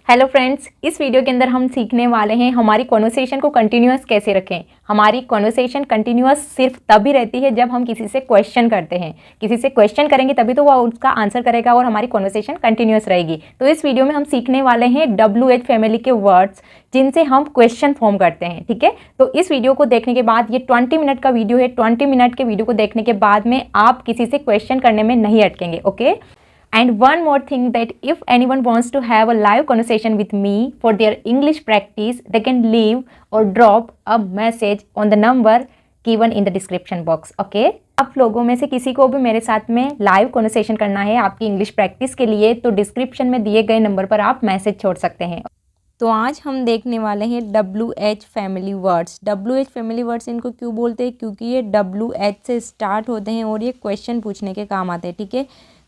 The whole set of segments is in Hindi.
हेलो फ्रेंड्स, इस वीडियो के अंदर हम सीखने वाले हैं हमारी कॉन्वर्सेशन को कंटिन्यूअस कैसे रखें। हमारी कॉन्वर्सेशन कंटिन्यूअस सिर्फ तभी रहती है जब हम किसी से क्वेश्चन करते हैं। किसी से क्वेश्चन करेंगे तभी तो वो उसका आंसर करेगा और हमारी कॉन्वर्सेशन कंटिन्यूअस रहेगी। तो इस वीडियो में हम सीखने वाले हैं WH फैमिली के वर्ड्स जिनसे हम क्वेश्चन फॉर्म करते हैं। ठीक है, तो इस वीडियो को देखने के बाद, ये 20 मिनट का वीडियो है, 20 मिनट के वीडियो को देखने के बाद में आप किसी से क्वेश्चन करने में नहीं अटकेंगे। Okay. And one more thing, that if anyone wants to have a live conversation with me for their English practice, they can leave or drop a message on the number given in the description box. Okay? आप लोगों में से किसी को भी मेरे साथ में लाइव कॉन्वर्सेशन करना है आपकी इंग्लिश प्रैक्टिस के लिए, तो डिस्क्रिप्शन में दिए गए नंबर पर आप मैसेज छोड़ सकते हैं। तो आज हम देखने वाले हैं WH family words. WH family words इनको क्यों बोलते हैं? क्योंकि ये WH से स्टार्ट होते हैं और ये क्वेश्चन पूछने के काम आते हैं। ठीक है,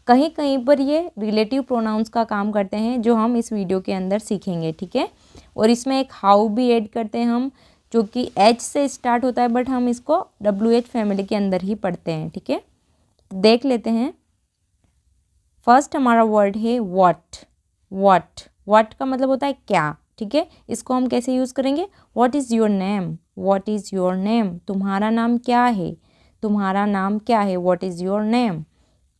कहीं कहीं पर ये रिलेटिव प्रोनाउंस का काम करते हैं जो हम इस वीडियो के अंदर सीखेंगे। ठीक है, और इसमें एक हाउ भी ऐड करते हैं हम, जो कि H से स्टार्ट होता है, बट हम इसको WH फैमिली के अंदर ही पढ़ते हैं। ठीक है, देख लेते हैं। फर्स्ट हमारा वर्ड है व्हाट। व्हाट का मतलब होता है क्या। ठीक है, इसको हम कैसे यूज़ करेंगे? What is your name. What is your name, तुम्हारा नाम क्या है। तुम्हारा नाम क्या है, व्हाट इज़ योर नेम।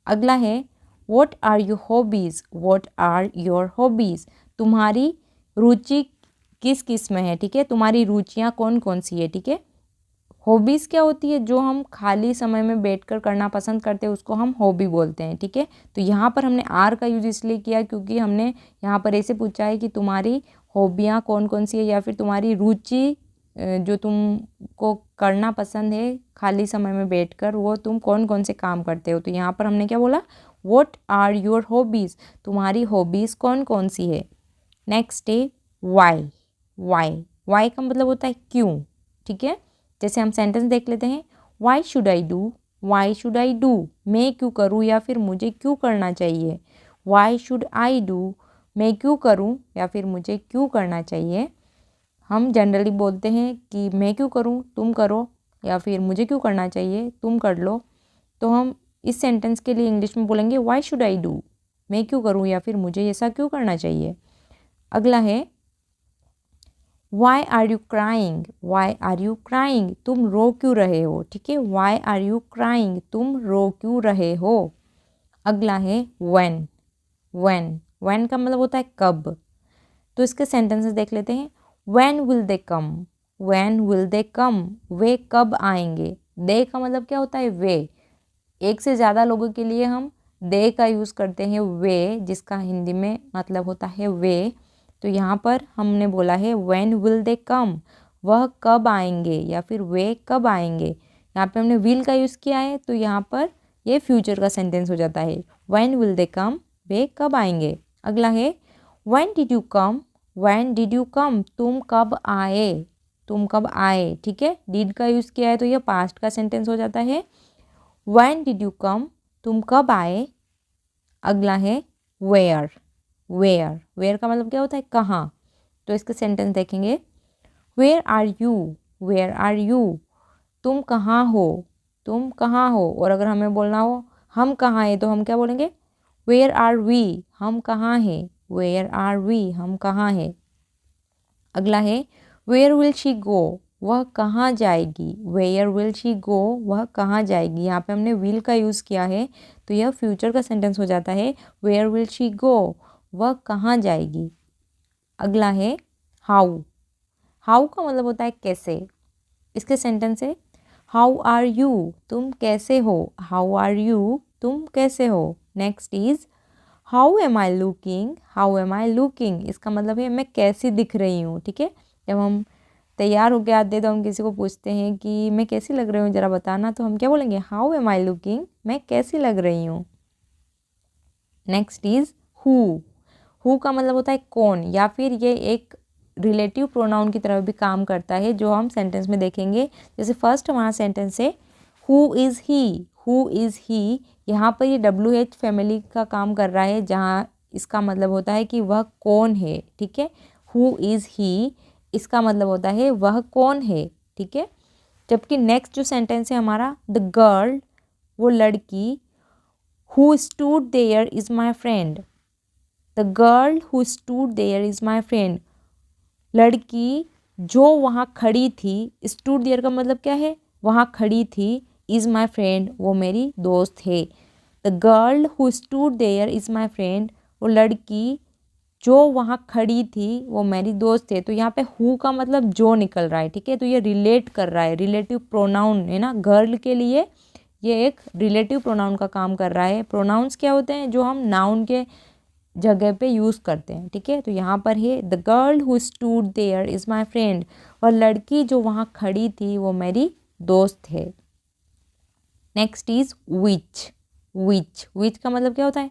अगला है what are your hobbies. What are your hobbies, तुम्हारी रुचि किस किस में है। ठीक है, तुम्हारी रुचियाँ कौन कौन सी है। ठीक है, हॉबीज़ क्या होती है? जो हम खाली समय में बैठकर करना पसंद करते हैं उसको हम हॉबी बोलते हैं। ठीक है, तो यहाँ पर हमने आर का यूज़ इसलिए किया क्योंकि हमने यहाँ पर ऐसे पूछा है कि तुम्हारी हॉबियाँ कौन कौन सी है, या फिर तुम्हारी रुचि जो तुमको करना पसंद है खाली समय में बैठकर, वो तुम कौन कौन से काम करते हो। तो यहाँ पर हमने क्या बोला? व्हाट आर योर हॉबीज़, तुम्हारी हॉबीज़ कौन कौन सी है। नेक्स्ट है वाई। वाई का मतलब होता है क्यों। ठीक है, जैसे हम सेंटेंस देख लेते हैं। Why should I do. Why should I do, मैं क्यों करूँ या फिर मुझे क्यों करना चाहिए। वाई शुड आई डू, मैं क्यों करूँ या फिर मुझे क्यों करना चाहिए। हम जनरली बोलते हैं कि मैं क्यों करूं, तुम करो, या फिर मुझे क्यों करना चाहिए, तुम कर लो। तो हम इस सेंटेंस के लिए इंग्लिश में बोलेंगे व्हाई शुड आई डू, मैं क्यों करूं या फिर मुझे ऐसा क्यों करना चाहिए। अगला है why are you crying. Why are you crying, तुम रो क्यों रहे हो। ठीक है, व्हाई आर यू क्राइंग, तुम रो क्यों रहे हो। अगला है व्हेन का मतलब होता है कब। तो इसके सेंटेंसेस देख लेते हैं। When will they come? When will they come? वे कब आएंगे। दे का मतलब क्या होता है? वे। एक से ज़्यादा लोगों के लिए हम दे का यूज़ करते हैं वे, जिसका हिंदी में मतलब होता है वे। तो यहाँ पर हमने बोला है when will they come, वह कब आएंगे या फिर वे कब आएंगे। यहाँ पे हमने will का यूज़ किया है, तो यहाँ पर ये फ्यूचर का सेंटेंस हो जाता है। when will they come, वे कब आएंगे। अगला है when did you come? When did you come? तुम कब आए। तुम कब आए। ठीक है, did का यूज़ किया है तो यह पास्ट का सेंटेंस हो जाता है। When did you come? तुम कब आए। अगला है where का मतलब क्या होता है? कहाँ। तो इसके सेंटेंस देखेंगे। Where are you? तुम कहाँ हो। और अगर हमें बोलना हो हम कहाँ हैं तो हम क्या बोलेंगे? Where are we? हम कहाँ हैं। Where are we? हम कहाँ हैं। अगला है Where will she go? वह कहाँ जाएगी। Where will she go? वह कहाँ जाएगी। यहाँ पे हमने will का यूज़ किया है तो यह फ्यूचर का सेंटेंस हो जाता है। Where will she go? वह कहाँ जाएगी। अगला है how का मतलब होता है कैसे। इसके सेंटेंस है How are you? तुम कैसे हो। How are you? तुम कैसे हो। Next is how am I looking, इसका मतलब है मैं कैसी दिख रही हूँ। ठीक है, जब हम तैयार होके आते हैं तो हम किसी को पूछते हैं कि मैं कैसी लग रही हूँ ज़रा बताना, तो हम क्या बोलेंगे? हाउ एम आई लुकिंग, मैं कैसी लग रही हूँ। नेक्स्ट इज़ हु का मतलब होता है कौन, या फिर ये एक रिलेटिव प्रोनाउन की तरह भी काम करता है जो हम सेंटेंस में देखेंगे। जैसे फर्स्ट हमारा सेंटेंस है हु इज़ ही। यहाँ पर ये WH फैमिली का काम कर रहा है, जहाँ इसका मतलब होता है कि वह कौन है। ठीक है, हु इज़ ही, इसका मतलब होता है वह कौन है। ठीक है, जबकि नेक्स्ट जो सेंटेंस है हमारा द गर्ल, वो लड़की, who stood there is my friend. The girl who stood there is my friend, लड़की जो वहाँ खड़ी थी, स्टूड देयर का मतलब क्या है, वहाँ खड़ी थी, इज़ माई फ्रेंड वो मेरी दोस्त है। The girl who stood there is my friend, वो लड़की जो वहाँ खड़ी थी वो मेरी दोस्त है। तो यहाँ पे हु का मतलब जो निकल रहा है, ठीक है। तो ये रिलेट कर रहा है, रिलेटिव प्रोनाउन है ना, गर्ल के लिए ये एक रिलेटिव प्रोनाउन का काम कर रहा है। प्रोनाउंस क्या होते हैं, जो हम नाउन के जगह पे यूज़ करते हैं, ठीक है। तो यहाँ पर है the girl who stood there is my friend, और लड़की जो वहाँ खड़ी थी वो मेरी दोस्त है। Next is which. विच का मतलब क्या होता है,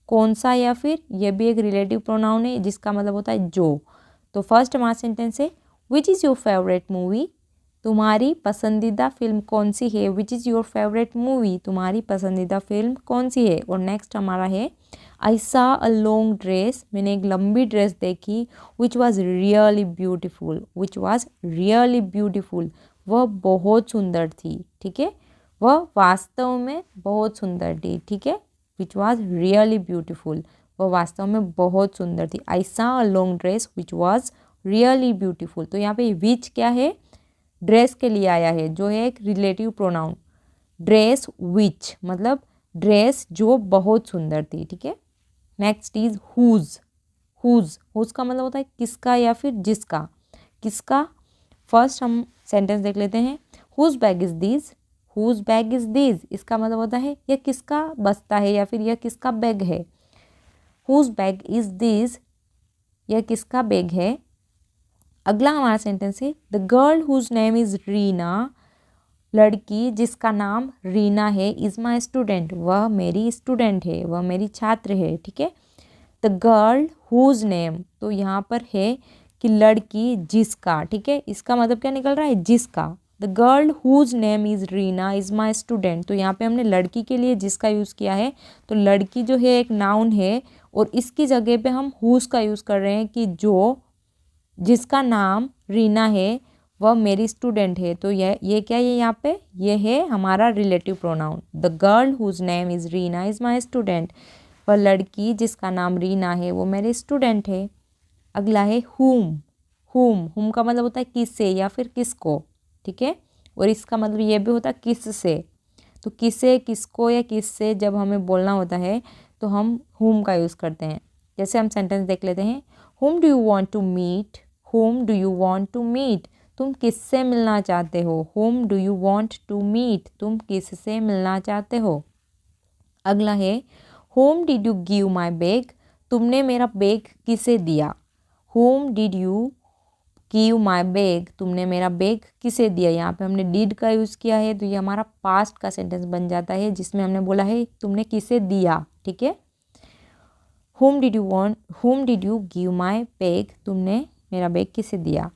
कौन सा, या फिर यह भी एक रिलेटिव प्रोनाउन है जिसका मतलब होता है जो। तो फर्स्ट हमारा सेंटेंस है which is your favourite movie, तुम्हारी पसंदीदा फिल्म कौन सी है। Which is your favourite movie, तुम्हारी पसंदीदा फिल्म कौन सी है। और नेक्स्ट हमारा है आई सा अ लॉन्ग ड्रेस, मैंने एक लंबी ड्रेस देखी, which was really beautiful, which was really beautiful, वह बहुत सुंदर थी, ठीक है, वह वास्तव में बहुत सुंदर थी, ठीक है। विच वॉज रियली ब्यूटिफुल, वह वास्तव में बहुत सुंदर थी। आई सा a long dress which was really beautiful. तो यहाँ पे विच क्या है, ड्रेस के लिए आया है, जो है एक रिलेटिव प्रोनाउन। ड्रेस विच मतलब ड्रेस जो बहुत सुंदर थी, ठीक है। Next is whose. हुज का मतलब होता है किसका या फिर जिसका, किसका। फर्स्ट हम सेंटेंस देख लेते हैं, whose bag is this, whose bag is this, इसका मतलब होता है यह किसका बस्ता है या फिर यह किसका बैग है। हुज बैग इज दिस, यह किसका बैग है। अगला हमारा सेंटेंस है the girl whose name is Reena, लड़की जिसका नाम रीना है, इज़ माई स्टूडेंट, वह मेरी स्टूडेंट है, वह मेरी छात्र है, ठीक है। द गर्ल हुज नेम, तो यहाँ पर है कि लड़की जिसका, ठीक है, इसका मतलब क्या निकल रहा है, जिसका। The girl whose name is Reena is my student, तो यहाँ पे हमने लड़की के लिए जिसका यूज़ किया है। तो लड़की जो है एक नाउन है और इसकी जगह पे हम हुज का यूज़ कर रहे हैं कि जो जिसका नाम रीना है वह मेरी स्टूडेंट है। तो ये क्या है यहाँ पे, ये है हमारा relative pronoun. The girl whose name is Reena is my student, वह लड़की जिसका नाम रीना है वो मेरी स्टूडेंट है। अगला है हुम। हुम का मतलब होता है किससे या फिर किसको, ठीक है। और इसका मतलब ये भी होता है किससे। तो किसे, किसको या किससे जब हमें बोलना होता है तो हम हुम का यूज़ करते हैं। जैसे हम सेंटेंस देख लेते हैं, हुम do you want to meet, हुम do you want to meet, तुम किससे मिलना चाहते हो। हुम do you want to meet, तुम किससे मिलना चाहते हो। अगला है home did you give my bag, तुमने मेरा बैग किसे दिया। Home did you give my bag, तुमने मेरा बैग किसे दिया। यहाँ पे हमने डिड का यूज़ किया है तो ये हमारा पास्ट का सेंटेंस बन जाता है जिसमें हमने बोला है तुमने किसे दिया, ठीक है। Home did you give my bag, तुमने मेरा बैग किसे दिया।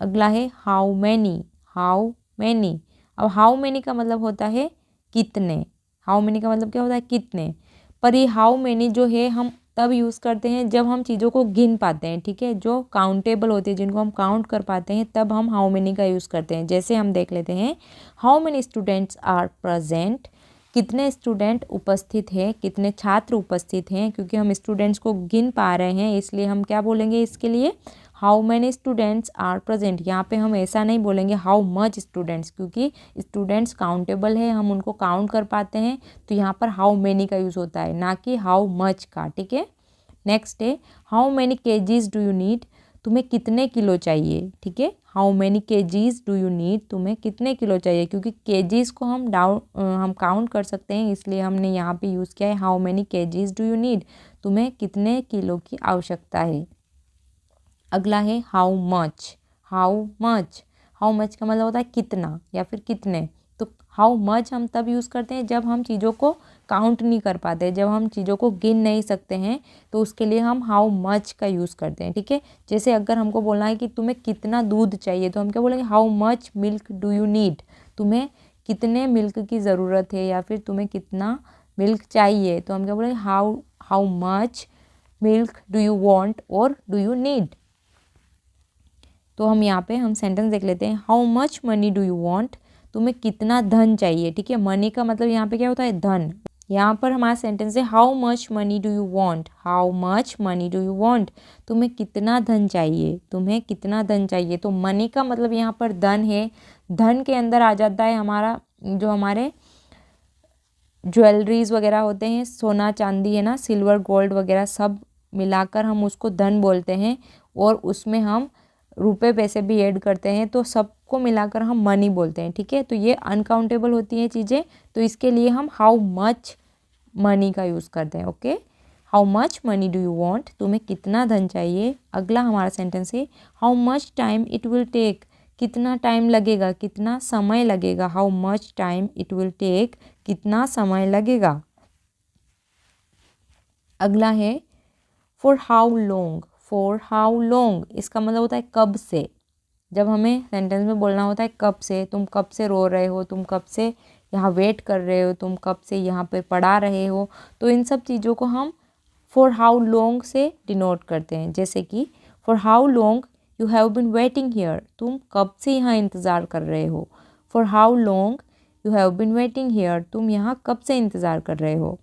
अगला है हाउ मैनी। हाउ मैनी, अब हाउ मैनी का मतलब होता है कितने। हाउ मैनी का मतलब क्या होता है, कितने। पर ये हाउ मैनी जो है हम तब यूज़ करते हैं जब हम चीज़ों को गिन पाते हैं, ठीक है, जो काउंटेबल होते हैं, जिनको हम काउंट कर पाते हैं, तब हम हाउ मैनी का यूज़ करते हैं। जैसे हम देख लेते हैं, how many students are present, कितने स्टूडेंट उपस्थित हैं, कितने छात्र उपस्थित हैं। क्योंकि हम स्टूडेंट्स को गिन पा रहे हैं इसलिए हम क्या बोलेंगे इसके लिए, how many students are present. यहाँ पे हम ऐसा नहीं बोलेंगे हाउ मच स्टूडेंट्स, क्योंकि स्टूडेंट्स काउंटेबल है, हम उनको काउंट कर पाते हैं। तो यहाँ पर हाउ मैनी का यूज़ होता है, ना कि हाउ मच का, ठीक है। नेक्स्ट है how many KGs do you need, तुम्हें कितने किलो चाहिए, ठीक है। How many KGs do you need, तुम्हें कितने किलो चाहिए। क्योंकि केजीज को हम हम काउंट कर सकते हैं, इसलिए हमने यहाँ पे यूज़ किया है how many KGs do you need, तुम्हें कितने किलो की आवश्यकता है। अगला है हाउ मच। हाउ मच का मतलब होता है कितना या फिर कितने। तो हाउ मच हम तब यूज़ करते हैं जब हम चीज़ों को काउंट नहीं कर पाते, जब हम चीज़ों को गिन नहीं सकते हैं, तो उसके लिए हम हाउ मच का यूज़ करते हैं, ठीक है। जैसे अगर हमको बोलना है कि तुम्हें कितना दूध चाहिए तो हम क्या बोलेंगे, how much milk do you need, तुम्हें कितने मिल्क की ज़रूरत है या फिर तुम्हें कितना मिल्क चाहिए। तो हम क्या बोलेंगे, how much milk do you want और डू यू नीड। तो हम यहाँ पे हम सेंटेंस देख लेते हैं, how much money do you want, तुम्हें कितना धन चाहिए, ठीक है। मनी का मतलब यहाँ पे क्या होता है, धन। यहाँ पर हमारा सेंटेंस है how much money do you want, how much money do you want, तुम्हें कितना धन चाहिए, तुम्हें कितना धन चाहिए। तो मनी का मतलब यहाँ पर धन है, धन के अंदर आ जाता है हमारा जो हमारे ज्वेलरीज वगैरह होते हैं, सोना चांदी है ना, सिल्वर गोल्ड वगैरह सब मिलाकर हम उसको धन बोलते हैं, और उसमें हम रुपए पैसे भी ऐड करते हैं, तो सबको मिलाकर हम मनी बोलते हैं। ठीक है, तो ये अनकाउंटेबल होती हैं चीज़ें, तो इसके लिए हम हाउ मच मनी का यूज़ करते हैं। Okay, how much money do you want, तुम्हें कितना धन चाहिए। अगला हमारा सेंटेंस है how much time it will take, कितना टाइम लगेगा, कितना समय लगेगा। How much time it will take, कितना समय लगेगा। अगला है for how long, for how long इसका मतलब होता है कब से। जब हमें सेंटेंस में बोलना होता है कब से, तुम कब से रो रहे हो, तुम कब से यहाँ वेट कर रहे हो, तुम कब से यहाँ पे पढ़ा रहे हो, तो इन सब चीज़ों को हम फॉर हाउ लॉन्ग से डिनोट करते हैं। जैसे कि for how long you have been waiting here, तुम कब से यहाँ इंतज़ार कर रहे हो। For how long you have been waiting here, तुम यहाँ कब से इंतज़ार कर रहे हो।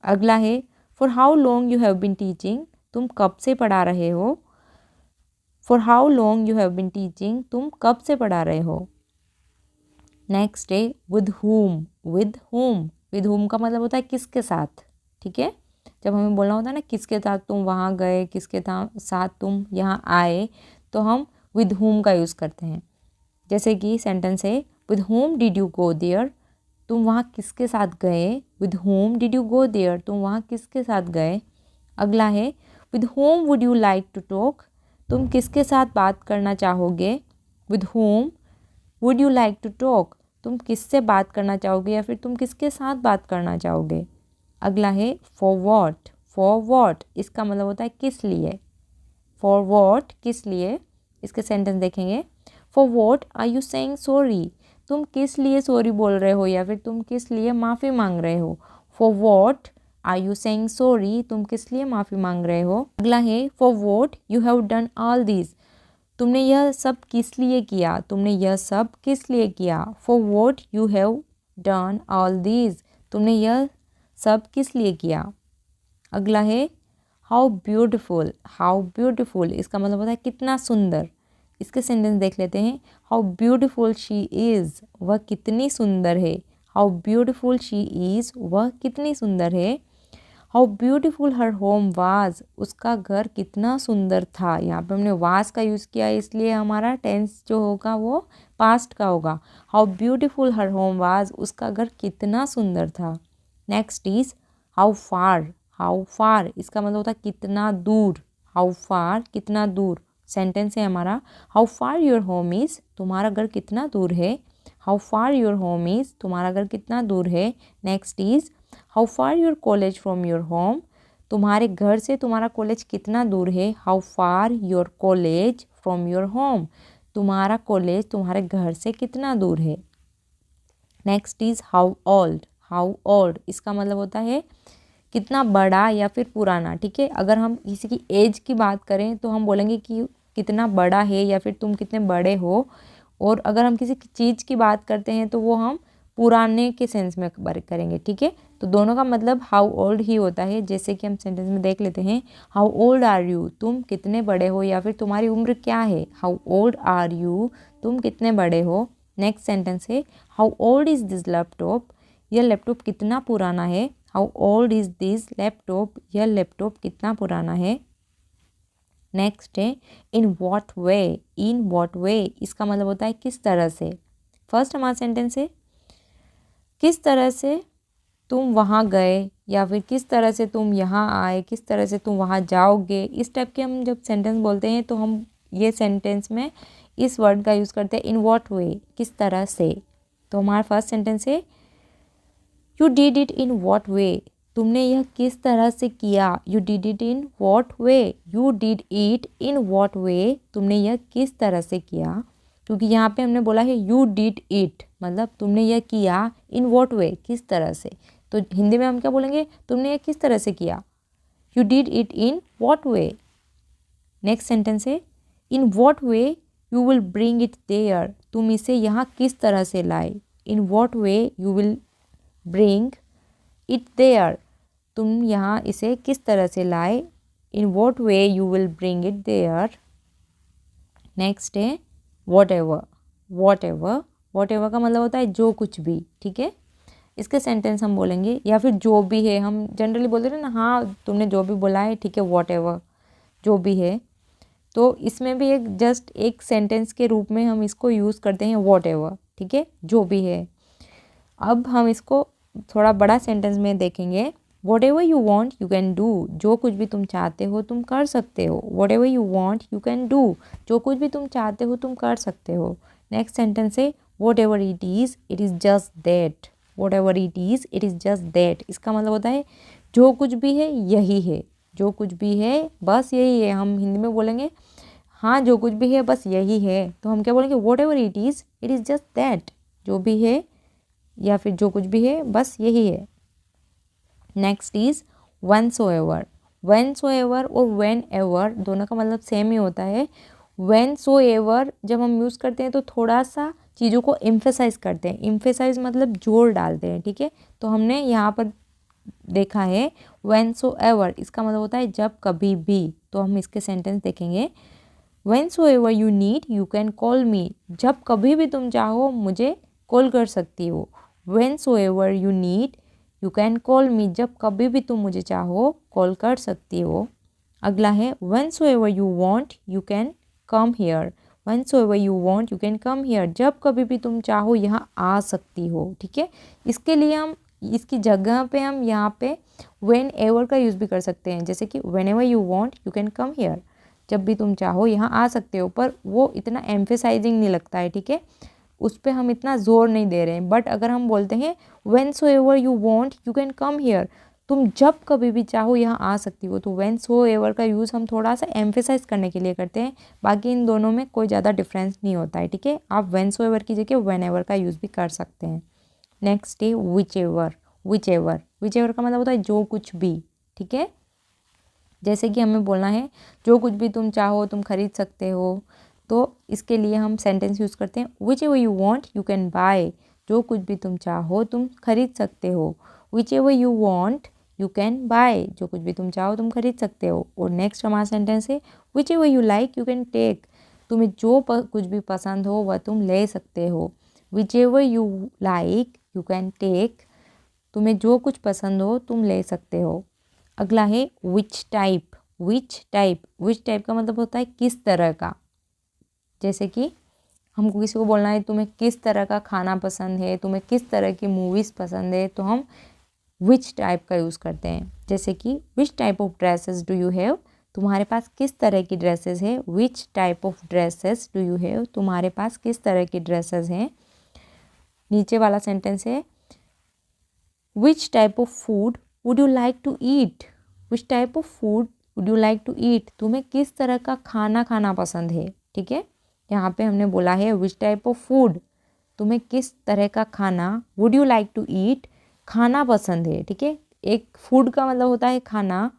अगला है for how long you have been teaching, तुम कब से पढ़ा रहे हो। For how long you have been teaching, तुम कब से पढ़ा रहे हो। नेक्स्ट है with whom, with whom, with whom का मतलब होता है किसके साथ। ठीक है, जब हमें बोलना होता है ना किसके साथ तुम वहाँ गए, किसके साथ तुम यहाँ आए, तो हम विद whom का यूज़ करते हैं। जैसे कि सेंटेंस है with whom did you go there, तुम वहाँ किसके साथ गए। With whom did you go there, तुम वहाँ किसके साथ गए। अगला है with whom would you like to talk, तुम किसके साथ बात करना चाहोगे। With whom would you like to talk, तुम किससे बात करना चाहोगे या फिर तुम किसके साथ बात करना चाहोगे। अगला है फॉर वॉट, फॉर वॉट इसका मतलब होता है किस लिए। फॉर वॉट किस लिए, इसके सेंटेंस देखेंगे। For what are you saying sorry, तुम किस लिए सॉरी बोल रहे हो या फिर तुम किस लिए माफ़ी मांग रहे हो। For what are you saying sorry, तुम किस लिए माफ़ी मांग रहे हो। अगला है for what you have done all this, तुमने यह सब किस लिए किया, तुमने यह सब किस लिए किया। For what you have done all this, तुमने यह सब किस लिए किया। अगला है हाउ ब्यूटिफुल, हाउ ब्यूटिफुल इसका मतलब होता है कितना सुंदर। इसके सेंटेंस देख लेते हैं। हाउ ब्यूटिफुल शी इज़, वह कितनी सुंदर है। हाउ ब्यूटिफुल शी इज़, वह कितनी सुंदर है। How beautiful her home was, उसका घर कितना सुंदर था। यहाँ पे हमने वाज का यूज़ किया इसलिए हमारा टेंस जो होगा वो पास्ट का होगा। How beautiful her home was, उसका घर कितना सुंदर था। Next is how far, how far इसका मतलब होता है कितना दूर। हाउ फार कितना दूर, सेंटेंस है हमारा। How far your home is, तुम्हारा घर कितना दूर है। How far your home is, तुम्हारा घर कितना दूर है। Next is how far your college from your home, तुम्हारे घर से तुम्हारा कॉलेज कितना दूर है। How far your college from your home, तुम्हारा कॉलेज तुम्हारे घर से कितना दूर है। Next is how old, how old इसका मतलब होता है कितना बड़ा या फिर पुराना। ठीक है, अगर हम किसी की एज की बात करें तो हम बोलेंगे कि कितना बड़ा है या फिर तुम कितने बड़े हो। और अगर हम किसी चीज़ की बात करते हैं तो वो हम पुराने के सेंस में करेंगे। ठीक है, तो दोनों का मतलब हाउ ओल्ड ही होता है। जैसे कि हम सेंटेंस में देख लेते हैं हाउ ओल्ड आर यू, तुम कितने बड़े हो या फिर तुम्हारी उम्र क्या है। हाउ ओल्ड आर यू, तुम कितने बड़े हो। नेक्स्ट सेंटेंस है how old is this laptop, यह लैपटॉप कितना पुराना है। How old is this laptop, यह लैपटॉप कितना पुराना है। नेक्स्ट है in what way, in what वे इसका मतलब होता है किस तरह से। फर्स्ट हमारा सेंटेंस है किस तरह से तुम वहाँ गए या फिर किस तरह से तुम यहाँ आए, किस तरह से तुम वहाँ जाओगे। इस टाइप के हम जब सेंटेंस बोलते हैं तो हम ये सेंटेंस में इस वर्ड का यूज़ करते हैं इन वॉट वे, किस तरह से। तो हमारा फर्स्ट सेंटेंस है you did it in what वे, तुमने यह किस तरह से किया। You did it in what way, you did it in what वे, तुमने यह किस तरह से किया। क्योंकि यहाँ पे हमने बोला है यू डिड इट, मतलब तुमने यह किया इन वॉट वे, किस तरह से। तो हिंदी में हम क्या बोलेंगे, तुमने यह किस तरह से किया। You did it in what way. Next sentence है in what way you will bring it there, तुम इसे यहाँ किस तरह से लाए। In what way you will bring it there, तुम यहाँ इसे किस तरह से लाए, in what way you will bring it there. Next है whatever, whatever, whatever का मतलब होता है जो कुछ भी, ठीक है। इसके सेंटेंस हम बोलेंगे, या फिर जो भी है, हम जनरली बोलते हैं ना, हाँ तुमने जो भी बोला है ठीक है, वॉट एवर, जो भी है। तो इसमें भी एक जस्ट एक सेंटेंस के रूप में हम इसको यूज़ करते हैं वॉट एवर, ठीक है, जो भी है। अब हम इसको थोड़ा बड़ा सेंटेंस में देखेंगे। What ever you want you can do, जो कुछ भी तुम चाहते हो तुम कर सकते हो। What ever you want you can do, जो कुछ भी तुम चाहते हो तुम कर सकते हो। नेक्स्ट सेंटेंस है what ever it is just that, what ever it is just that. इसका मतलब होता है जो कुछ भी है यही है, जो कुछ भी है बस यही है। हम हिंदी में बोलेंगे हाँ जो कुछ भी है बस यही है, तो हम क्या बोलेंगे, what ever it is just that, जो भी है या फिर जो कुछ भी है बस यही है। नेक्स्ट इज व्हेनसोएवर, व्हेनसोएवर और व्हेनेवर दोनों का मतलब सेम ही होता है। व्हेनसोएवर जब हम यूज़ करते हैं तो थोड़ा सा चीज़ों को एम्फेसाइज करते हैं, एम्फेसाइज मतलब जोर डालते हैं, ठीक है। तो हमने यहाँ पर देखा है व्हेनसोएवर, इसका मतलब होता है जब कभी भी। तो हम इसके सेंटेंस देखेंगे। Whensoever you need you can call me, जब कभी भी तुम चाहो मुझे कॉल कर सकती हो। Whensoever you need you can call me, जब कभी भी तुम मुझे चाहो कॉल कर सकती हो। अगला है whensoever you want you can come here, whensoever you want you can come here, जब कभी भी तुम चाहो यहाँ आ सकती हो, ठीक है। इसके लिए हम इसकी जगह पे हम यहाँ पे व्हेन एवर का यूज़ भी कर सकते हैं, जैसे कि whenever you want you can come here, जब भी तुम चाहो यहाँ आ सकते हो, पर वो इतना एम्फेसाइजिंग नहीं लगता है, ठीक है, उस पर हम इतना जोर नहीं दे रहे हैं। बट अगर हम बोलते हैं whensoever you want you can come here, तुम जब कभी भी चाहो यहाँ आ सकती हो, तो व्हेनसोएवर का यूज़ हम थोड़ा सा एम्फेसाइज करने के लिए करते हैं। बाकी इन दोनों में कोई ज़्यादा डिफरेंस नहीं होता है, ठीक है। आप व्हेनसोएवर की जगह व्हेनेवर का यूज़ भी कर सकते हैं। नेक्स्ट है व्हिचएवर, व्हिचएवर, व्हिचएवर का मतलब होता है जो कुछ भी, ठीक है। जैसे कि हमें बोलना है जो कुछ भी तुम चाहो तुम खरीद सकते हो, तो इसके लिए हम सेंटेंस यूज़ करते हैं which ever you want you can buy, जो कुछ भी तुम चाहो तुम खरीद सकते हो। Whichever you want you can buy, जो कुछ भी तुम चाहो तुम खरीद सकते हो। और नेक्स्ट हमारा सेंटेंस है whichever you like you can take, तुम्हें जो कुछ भी पसंद हो वह तुम ले सकते हो। Whichever you like you can take, तुम्हें जो कुछ पसंद हो तुम ले सकते हो। अगला है which type, which type, which type का मतलब होता है किस तरह का। जैसे कि हमको किसी को बोलना है तुम्हें किस तरह का खाना पसंद है, तुम्हें किस तरह की मूवीज़ पसंद है, तो हम विच टाइप का यूज़ करते हैं। जैसे कि विच type of dresses do you have, तुम्हारे पास किस तरह की ड्रेसेस है। Which type of dresses do you have, तुम्हारे पास किस तरह की ड्रेसेस हैं। नीचे वाला सेंटेंस है which type of food would you like to eat, which type of food would you like to eat, तुम्हें किस तरह का खाना खाना पसंद है, ठीक है। यहाँ पे हमने बोला है विच टाइप ऑफ फूड, तुम्हें किस तरह का खाना, would you like to eat, खाना पसंद है, ठीक है। एक फूड का मतलब होता है खाना,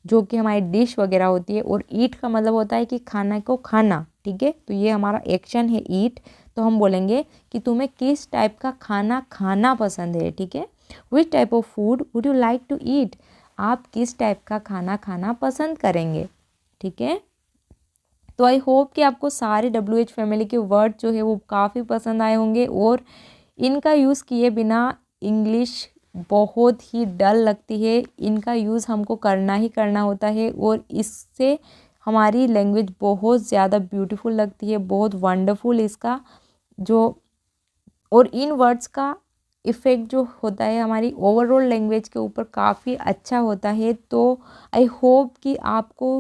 जो कि हमारी डिश वगैरह होती है, और ईट का मतलब होता है कि खाना को खाना, ठीक है। तो ये हमारा एक्शन है ईट, तो हम बोलेंगे कि तुम्हें किस टाइप का खाना खाना पसंद है, ठीक है। Which type of food would you like to eat, आप किस टाइप का खाना खाना पसंद करेंगे, ठीक है। तो आई होप कि आपको सारे WH फैमिली के वर्ड जो है वो काफ़ी पसंद आए होंगे, और इनका यूज़ किए बिना इंग्लिश बहुत ही डल लगती है, इनका यूज़ हमको करना ही करना होता है, और इससे हमारी लैंग्वेज बहुत ज़्यादा ब्यूटीफुल लगती है, बहुत वंडरफुल इसका जो, और इन वर्ड्स का इफ़ेक्ट जो होता है हमारी ओवरऑल लैंग्वेज के ऊपर काफ़ी अच्छा होता है। तो आई होप कि आपको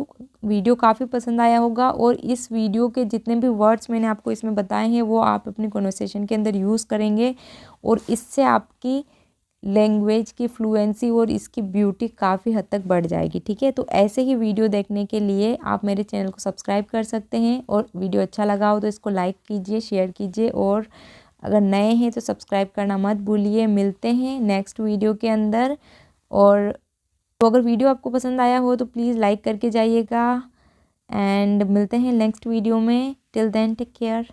वीडियो काफ़ी पसंद आया होगा, और इस वीडियो के जितने भी वर्ड्स मैंने आपको इसमें बताए हैं वो आप अपनी कन्वर्सेशन के अंदर यूज़ करेंगे, और इससे आपकी लैंग्वेज की फ्लुएंसी और इसकी ब्यूटी काफ़ी हद तक बढ़ जाएगी, ठीक है। तो ऐसे ही वीडियो देखने के लिए आप मेरे चैनल को सब्सक्राइब कर सकते हैं, और वीडियो अच्छा लगा हो तो इसको लाइक कीजिए, शेयर कीजिए, और अगर नए हैं तो सब्सक्राइब करना मत भूलिए। मिलते हैं नेक्स्ट वीडियो के अंदर, और तो अगर वीडियो आपको पसंद आया हो तो प्लीज़ लाइक करके जाइएगा, एंड मिलते हैं नेक्स्ट वीडियो में। Till then take care.